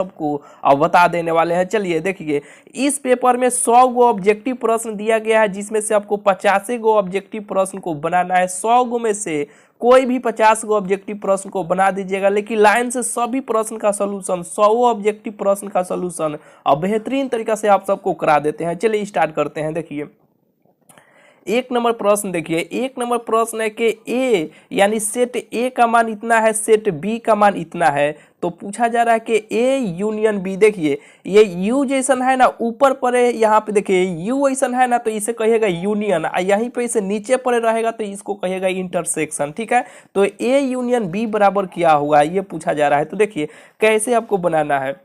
सबको अब बता देने वाले हैं। चलिए देखिए, इस पेपर में 100 गो ऑब्जेक्टिव प्रश्न दिया गया है, जिसमें से आपको 85 गो ऑब्जेक्टिव प्रश्न को बनाना है। 100 गो में से कोई भी 50 गो ऑब्जेक्टिव प्रश्न को बना दीजिएगा, लेकिन लाइन से सभी प्रश्न का सलूशन, 100 ऑब्जेक्टिव प्रश्न का सलूशन अब बेहतरीन तरीका से आप सबको करा देते हैं। चलिए स्टार्ट करते हैं। देखिए एक नंबर प्रश्न, देखिए एक नंबर प्रश्न है कि ए यानी सेट ए का मान इतना है, सेट बी का मान इतना है। तो पूछा जा रहा है कि ए यूनियन बी। देखिए ये यू जैसन है ना, ऊपर पर है, यहाँ पे देखिए यू ऐसन है ना, तो इसे कहिएगा यूनियन, यहीं पे इसे नीचे पर रहेगा तो इसको कहिएगा इंटरसेक्शन। ठीक है, तो ए यूनियन बी बराबर क्या होगा, ये पूछा जा रहा है। तो देखिए कैसे आपको बनाना है,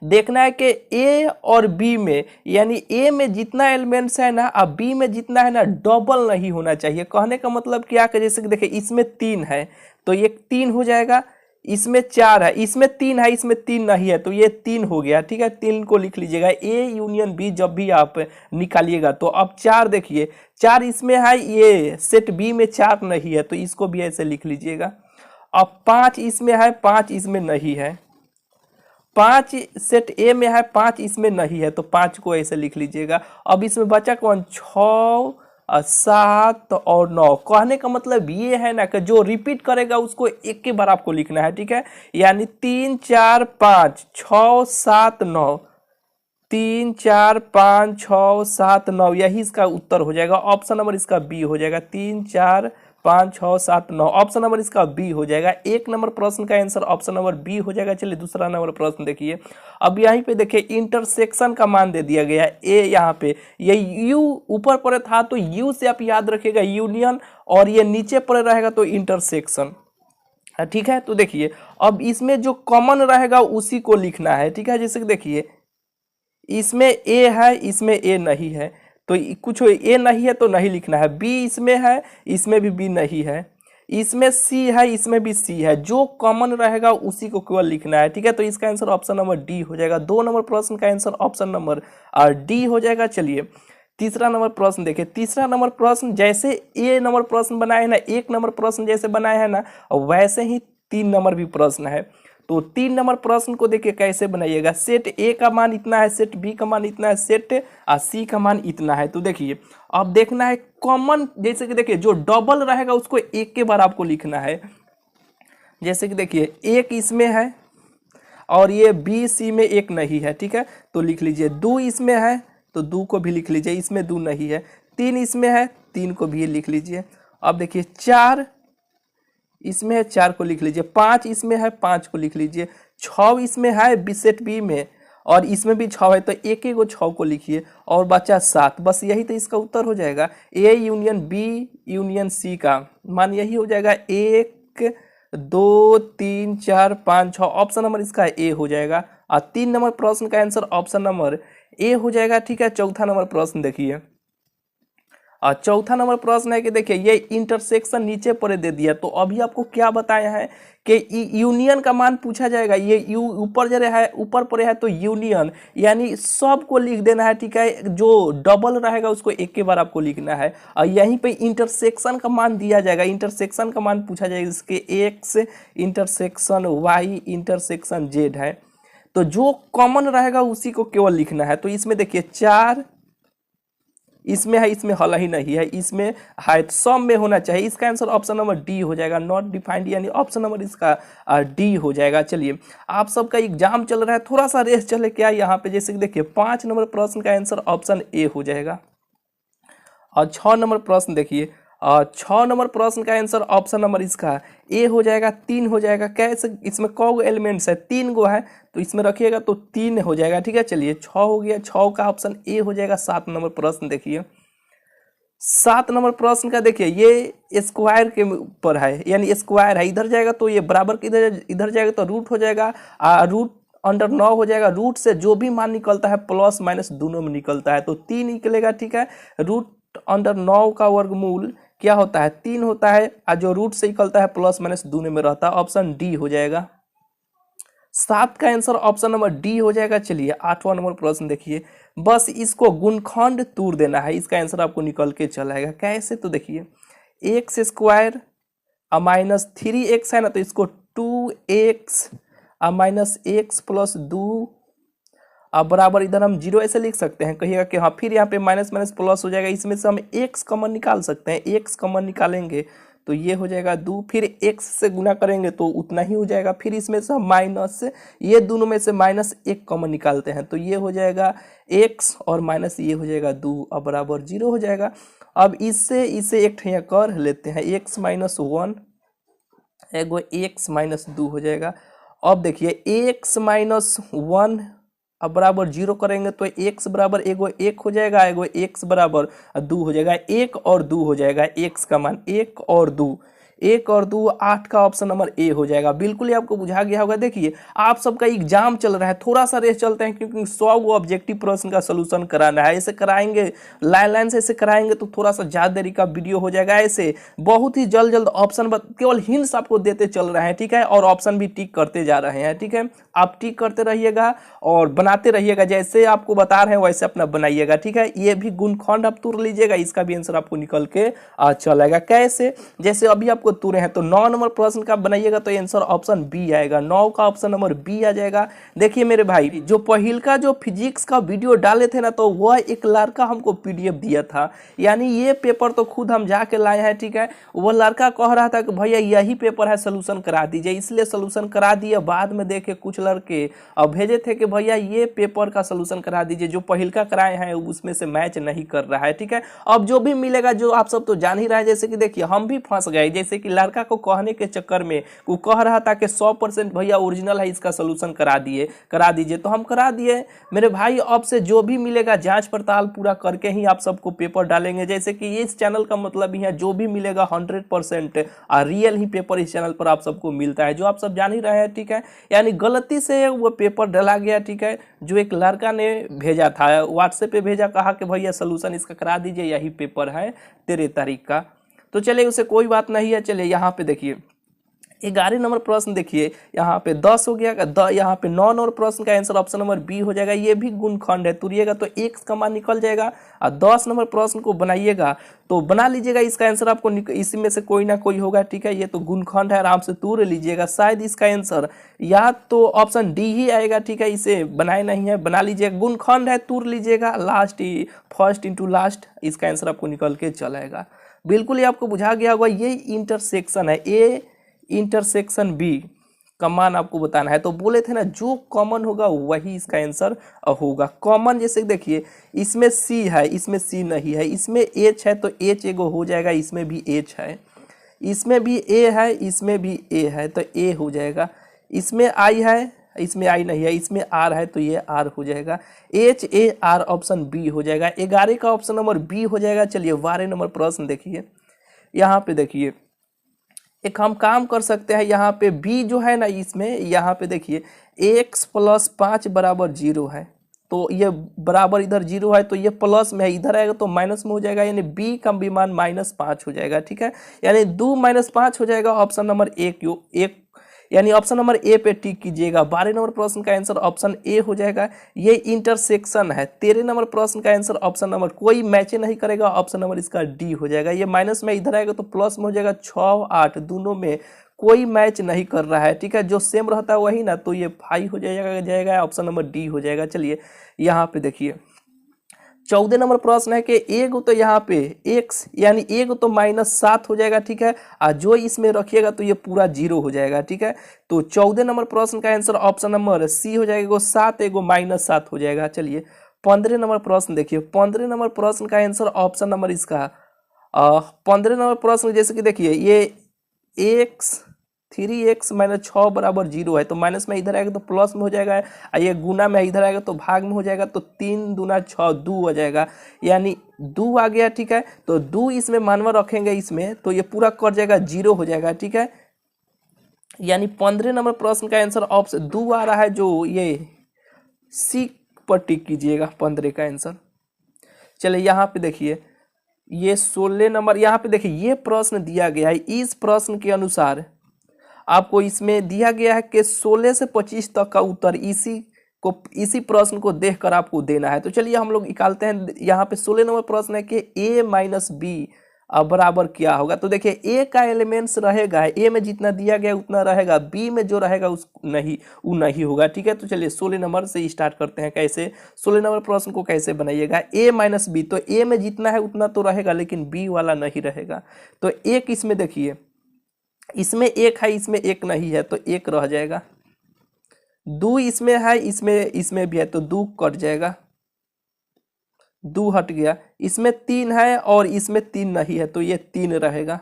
देखना है कि ए और बी में, यानी ए में जितना एलिमेंट्स है ना, अब बी में जितना है ना, डबल नहीं होना चाहिए। कहने का मतलब क्या कि जैसे कि देखिए इसमें 3 है तो ये 3 हो जाएगा, इसमें 4 है, इसमें 3 है, इसमें 3 नहीं है, तो ये 3 हो गया। ठीक है, 3 को लिख लीजिएगा। ए यूनियन बी जब भी आप निकालिएगा तो अब 4 देखिए, 4 इसमें है, ये सेट बी में 4 नहीं है, तो इसको भी ऐसे लिख लीजिएगा। अब 5 इसमें है, 5 इसमें नहीं है, 5 सेट ए में है, 5 इसमें नहीं है, तो 5 को ऐसे लिख लीजिएगा। अब इसमें बचा कौन, 6, 7 और 9। कहने का मतलब ये है ना कि जो रिपीट करेगा उसको एक के बार आपको लिखना है। ठीक है, यानी 3, 4, 5, 6, 7, 9, 3, 4, 5, 6, 7, 9, यही इसका उत्तर हो जाएगा। ऑप्शन नंबर इसका बी हो जाएगा। 3, 4, 5, 6, 7, 9, ऑप्शन नंबर इसका बी हो जाएगा। एक नंबर प्रश्न का आंसर ऑप्शन नंबर बी हो जाएगा। चलिए दूसरा नंबर प्रश्न देखिए। अब यहीं पे देखिए इंटरसेक्शन का मान दे दिया गया है ए, यहाँ पे ये यू ऊपर पर था तो यू से आप याद रखिएगा यूनियन, और ये नीचे पर रहेगा तो इंटरसेक्शन। ठीक है, तो देखिए अब इसमें जो कॉमन रहेगा उसी को लिखना है। ठीक है, जैसे कि देखिए इसमें ए है, इसमें ए नहीं है, तो कुछ ए नहीं है तो नहीं लिखना है। बी इसमें है, इसमें भी बी नहीं है, इसमें सी है, इसमें भी सी है, जो कॉमन रहेगा उसी को केवल लिखना है। ठीक है, तो इसका आंसर ऑप्शन नंबर डी हो जाएगा। 2 नंबर प्रश्न का आंसर ऑप्शन नंबर डी हो जाएगा। चलिए तीसरा नंबर प्रश्न देखिए। तीसरा नंबर प्रश्न जैसे ए नंबर प्रश्न बनाए है ना, एक नंबर प्रश्न जैसे बनाए है ना, वैसे ही 3 नंबर भी प्रश्न है। तो 3 नंबर प्रश्न को देखिए कैसे बनाइएगा। सेट ए का मान इतना है, सेट बी का मान इतना है, सेट सी का मान इतना है। तो देखिए अब देखना है कॉमन, जैसे कि देखिए जो डबल रहेगा उसको एक के बार आपको लिखना है। जैसे कि देखिए एक इसमें है और ये बी सी में एक नहीं है। ठीक है, तो लिख लीजिए। 2 इसमें है तो 2 को भी लिख लीजिए, इसमें 2 नहीं है। 3 इसमें है, 3 को भी लिख लीजिए। अब देखिए 4 इसमें है, 4 को लिख लीजिए। 5 इसमें है, 5 को लिख लीजिए। 6 इसमें है सेट बी में, और इसमें भी 6 है, तो एक एक 6 को लिखिए, और बचा 7। बस यही तो इसका उत्तर हो जाएगा। A union B union C का मान यही हो जाएगा। 1, 2, 3, 4, 5, 6, ऑप्शन नंबर इसका ए हो जाएगा। और 3 नंबर प्रश्न का आंसर ऑप्शन नंबर ए हो जाएगा। ठीक है, चौथा नंबर प्रश्न देखिए। और चौथा नंबर प्रश्न है कि देखिए ये इंटरसेक्शन नीचे पर दे दिया, तो अभी आपको क्या बताया है कि यूनियन का मान पूछा जाएगा। ये यू ऊपर जरे है, ऊपर पर है तो यूनियन, यानी सब को लिख देना है। ठीक है, जो डबल रहेगा उसको एक के बार आपको लिखना है। और यहीं पे इंटरसेक्शन का मान दिया जाएगा। इंटरसेक्शन का मान पूछा जाएगा, इसके X intersection Y intersection Z है, तो जो कॉमन रहेगा उसी को केवल लिखना है। तो इसमें देखिए 4 इसमें है, इसमें हल ही नहीं है, इसमें है, सब में होना चाहिए। इसका आंसर ऑप्शन नंबर डी हो जाएगा। नॉट डिफाइंड, यानी ऑप्शन नंबर इसका डी हो जाएगा। चलिए आप सबका एग्जाम चल रहा है, थोड़ा सा रेस चले क्या यहाँ पे। जैसे कि देखिए 5 नंबर प्रश्न का आंसर ऑप्शन ए हो जाएगा। और 6 नंबर प्रश्न देखिए, 6 नंबर प्रश्न का आंसर ऑप्शन नंबर इसका ए हो जाएगा। 3 हो जाएगा। कैसे, इसमें कौ एलिमेंट्स है, 3 गो है, तो इसमें रखिएगा तो 3 हो जाएगा। ठीक है, चलिए 6 हो गया, 6 का ऑप्शन ए हो जाएगा। 7 नंबर प्रश्न देखिए। 7 नंबर प्रश्न का देखिए ये स्क्वायर के ऊपर है, यानी स्क्वायर है, इधर जाएगा तो ये बराबर के इधर जाएगा तो रूट हो जाएगा, रूट अंडर 9 हो जाएगा। रूट से जो भी मान निकलता है प्लस माइनस दोनों में निकलता है, तो 3 निकलेगा। ठीक है, रूट अंडर 9 का वर्गमूल क्या होता है, 3 होता है, और जो रूट से निकलता है प्लस माइनस दोनों में रहता है। ऑप्शन डी हो जाएगा। 7 का आंसर ऑप्शन नंबर डी हो जाएगा। चलिए 8वां नंबर प्रश्न देखिए। बस इसको गुणखंड तोड़ देना है, इसका आंसर आपको निकल के चल आएगा। कैसे, तो देखिए एक्स स्क्वायर माइनस 3x है ना, तो इसको 2x अब माइनस एक्स प्लस 2 अब बराबर इधर हम 0 ऐसे लिख सकते हैं, कहिएगा कि हाँ, फिर यहाँ पे माइनस माइनस प्लस हो जाएगा, इसमें से हम x कॉमन निकाल सकते हैं, x कॉमन निकालेंगे तो ये हो जाएगा 2, फिर x से गुना करेंगे तो उतना ही हो जाएगा, फिर इसमें से हम माइनस ये दोनों में से माइनस 1 कॉमन निकालते हैं तो ये हो जाएगा x और माइनस ये हो जाएगा 2 अब बराबर 0 हो जाएगा। अब इससे इसे एक ठैया कर लेते हैं, x माइनस 1 एगो x माइनस 2 हो जाएगा। अब देखिए x माइनस 1 अब बराबर 0 करेंगे तो x बराबर एगो 1 हो जाएगा, एगो x बराबर 2 हो जाएगा, 1 और 2 हो जाएगा, x का मान 1 और 2, 1 और 2 8 का ऑप्शन नंबर ए हो जाएगा। बिल्कुल ही आपको बुझा गया होगा। देखिए आप सबका एग्जाम चल रहा है, थोड़ा सा रेस चलते हैं क्योंकि 100 वो ऑब्जेक्टिव प्रश्न का सोल्यूशन कराना है, ऐसे कराएंगे लाइन लाइन से ऐसे कराएंगे तो थोड़ा सा ज़्यादा देरी का वीडियो हो जाएगा। ऐसे बहुत ही जल्द जल्द ऑप्शन केवल हिंट्स आपको देते चल रहे हैं, ठीक है, और ऑप्शन भी टिक करते जा रहे हैं, ठीक है। आप टिक करते रहिएगा और बनाते रहिएगा, जैसे आपको बता रहे हैं वैसे अपना बनाइएगा, ठीक है। ये भी गुणखंड आप तुर लीजिएगा, इसका भी आंसर आपको निकल के चलेगा। कैसे? जैसे अभी आपको तुरे हैं तो 9 नंबर प्रश्न का बनाइएगा तो आंसर ऑप्शन बी आएगा, 9 का ऑप्शन नंबर बी आ जाएगा। देखिए मेरे भाई, जो पहिल का जो फिजिक्स का वीडियो डाले थे ना, तो वह एक लड़का हमको पीडीएफ दिया था, यानी ये पेपर तो खुद हम जाके लाए हैं, ठीक है। वो लड़का कह रहा था कि भैया यही पेपर है, सोल्यूशन करा दीजिए, इसलिए सोल्यूशन करा दिया। बाद में देखे कुछ लड़के अब भेजे थे कि भैया ये पेपर का सोल्यूशन करा दीजिए, जो पहिल का कराए हैं उसमें से मैच नहीं कर रहा है, ठीक है। अब जो भी मिलेगा, जो आप सब तो जान ही रहे हैं, जैसे कि देखिए हम भी फंस गए, जैसे कि लड़का को कहने के चक्कर में वो कह रहा था कि 100% भैया ओरिजिनल है, इसका सोल्यूशन करा दीजिए, तो हम करा दिए मेरे भाई। अब से जो भी मिलेगा जांच पड़ताल पूरा करके ही आप सबको पेपर डालेंगे, जैसे कि इस चैनल का मतलब ही है जो भी मिलेगा 100% रियल ही पेपर इस चैनल पर आप सबको मिलता है, जो आप सब जान ही रहे हैं, ठीक है। यानी गलती से वो पेपर डाला गया, ठीक है, जो एक लड़का ने भेजा था, व्हाट्सएप पे भेजा, कहा कि भैया सोल्यूशन इसका करा दीजिए, यही पेपर है 13 तारीख का। तो चलिए उसे कोई बात नहीं है। चलिए यहाँ पे देखिए 11 नंबर प्रश्न, देखिए यहाँ पे 10 हो गया, यहाँ पे 9 नंबर प्रश्न का आंसर ऑप्शन नंबर बी हो जाएगा। ये भी गुणखंड है, तुरिएगा तो x का मान निकल जाएगा। और 10 नंबर प्रश्न को बनाइएगा तो बना लीजिएगा, इसका आंसर आपको इसी में से कोई ना कोई होगा, ठीक है। ये तो गुणखंड है, आराम से तूर लीजिएगा, शायद इसका आंसर या तो ऑप्शन डी ही आएगा, ठीक है। इसे बनाए नहीं है, बना लीजिएगा, गुणखंड है, तूर लीजिएगा, लास्ट फर्स्ट इंटू लास्ट, इसका आंसर आपको निकल के चलेगा। बिल्कुल ही आपको बुझा गया होगा। ये इंटरसेक्शन है, ए इंटरसेक्शन बी का मान आपको बताना है। तो बोले थे ना, जो कॉमन होगा वही इसका आंसर होगा। कॉमन जैसे देखिए इसमें सी है, इसमें सी नहीं है, इसमें एच है तो एच एगो हो जाएगा, इसमें भी एच है, इसमें भी ए है, इसमें भी ए है तो ए हो जाएगा। इसमें आई है, इसमें आई नहीं है, इसमें आर है तो ये आर हो जाएगा। H A R option B हो जाएगा। 11 का ऑप्शन नंबर बी हो जाएगा। चलिए 12 नंबर प्रश्न देखिए, यहाँ पे देखिए एक हम काम कर सकते हैं, यहाँ पे बी जो है ना, इसमें यहाँ पे देखिए x प्लस 5 बराबर 0 है, तो ये बराबर इधर 0 है तो ये प्लस में है, इधर आएगा तो माइनस में हो जाएगा, यानी b का भी मान -5 हो जाएगा, ठीक है। यानी 2 - 5 हो जाएगा। ऑप्शन नंबर एक यानी ऑप्शन नंबर ए पे टिक कीजिएगा। 12 नंबर प्रश्न का आंसर ऑप्शन ए हो जाएगा। ये इंटरसेक्शन है। 13 नंबर प्रश्न का आंसर ऑप्शन नंबर कोई मैच नहीं करेगा, ऑप्शन नंबर इसका डी हो जाएगा। ये माइनस में इधर आएगा तो प्लस में हो जाएगा। 6 8 दोनों में कोई मैच नहीं कर रहा है, ठीक है। जो सेम रहता है वही ना, तो ये 5 हो जाएगा, ऑप्शन नंबर डी हो जाएगा। चलिए यहाँ पे देखिए 14 नंबर प्रश्न है कि एक तो यहाँ पे x यानी एक तो -7 हो जाएगा, ठीक है। और जो इसमें रखिएगा तो ये पूरा 0 हो जाएगा, ठीक है। तो 14 नंबर प्रश्न का आंसर ऑप्शन नंबर सी हो जाएगा। 7 एगो -7 हो जाएगा। चलिए 15 नंबर प्रश्न देखिए, 15 नंबर प्रश्न का आंसर ऑप्शन नंबर इसका 15 नंबर प्रश्न जैसे कि देखिए ये x 3x - 6 बराबर 0 है, तो माइनस में इधर आएगा तो प्लस में हो जाएगा, और ये गुना में इधर आएगा तो भाग में हो जाएगा, तो 3 दूना 6 2 हो जाएगा, यानी 2 आ गया, ठीक है। तो 2 इसमें मानवा रखेंगे इसमें तो ये पूरा कट जाएगा, 0 हो जाएगा, ठीक है। यानी 15 नंबर प्रश्न का आंसर ऑप्शन 2 आ रहा है, जो ये सी पर टिक कीजिएगा 15 का आंसर। चलिए यहाँ पे देखिए ये 16 नंबर, यहाँ पे देखिए ये प्रश्न दिया गया है। इस प्रश्न के अनुसार आपको इसमें दिया गया है कि 16 से 25 तक का उत्तर इसी प्रश्न को देखकर आपको देना है। तो चलिए हम लोग निकालते हैं। यहाँ पे 16 नंबर प्रश्न है कि a - b अब बराबर क्या होगा, तो देखिए ए का एलिमेंट्स रहेगा, ए में जितना दिया गया उतना रहेगा, बी में जो रहेगा उस नहीं वो नहीं होगा। ठीक है, तो चलिए 16 नंबर से स्टार्ट करते हैं। कैसे 16 नंबर प्रश्न को कैसे बनाइएगा, ए माइनस बी, तो ए में जितना है उतना तो रहेगा लेकिन बी वाला नहीं रहेगा। तो एक इसमें देखिए, इसमें एक है, इसमें एक नहीं है तो एक रह जाएगा। दो इसमें है, इसमें भी है तो दो कट जाएगा, दो हट गया। इसमें तीन है और इसमें तीन नहीं है तो ये तीन रहेगा।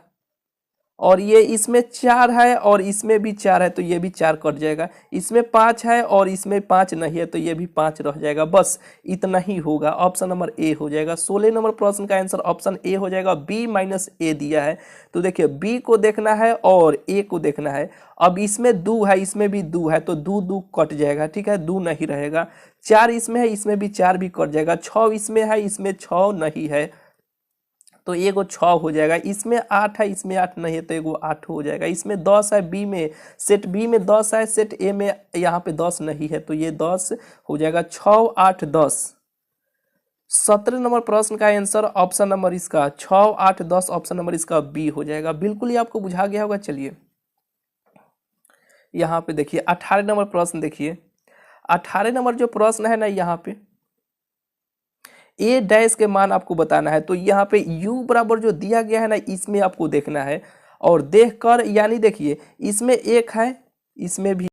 और ये इसमें चार है और इसमें भी चार है तो ये भी चार कट जाएगा। इसमें पाँच है और इसमें पाँच नहीं है तो ये भी पाँच रह जाएगा। बस इतना ही होगा, ऑप्शन नंबर ए हो जाएगा। 16 नंबर प्रश्न का आंसर ऑप्शन ए हो जाएगा। बी माइनस ए दिया है तो देखिए बी को देखना है और ए को देखना है। अब इसमें दो है, इसमें भी दो है तो दो दो कट जाएगा। ठीक है, दो नहीं रहेगा। चार इसमें है, इसमें भी चार भी कट जाएगा। छः इसमें है, इसमें छः नहीं है तो एगो 6 हो जाएगा। इसमें 8 है, इसमें 8 नहीं है तो एगो 8 हो जाएगा। इसमें 10 है, बी में सेट बी में 10 है, सेट ए में यहाँ पे 10 नहीं है तो ये 10 हो जाएगा। 6 8 10। 17 नंबर प्रश्न का आंसर ऑप्शन नंबर इसका 6 8 10, ऑप्शन नंबर इसका बी हो जाएगा। बिल्कुल ही आपको बुझा गया होगा। चलिए यहाँ पे देखिए 18 नंबर प्रश्न देखिए। 18 नंबर जो प्रश्न है ना, यहाँ पे ए डैश के मान आपको बताना है। तो यहाँ पे u बराबर जो दिया गया है ना, इसमें आपको देखना है और देखकर, यानी देखिए इसमें एक है, इसमें भी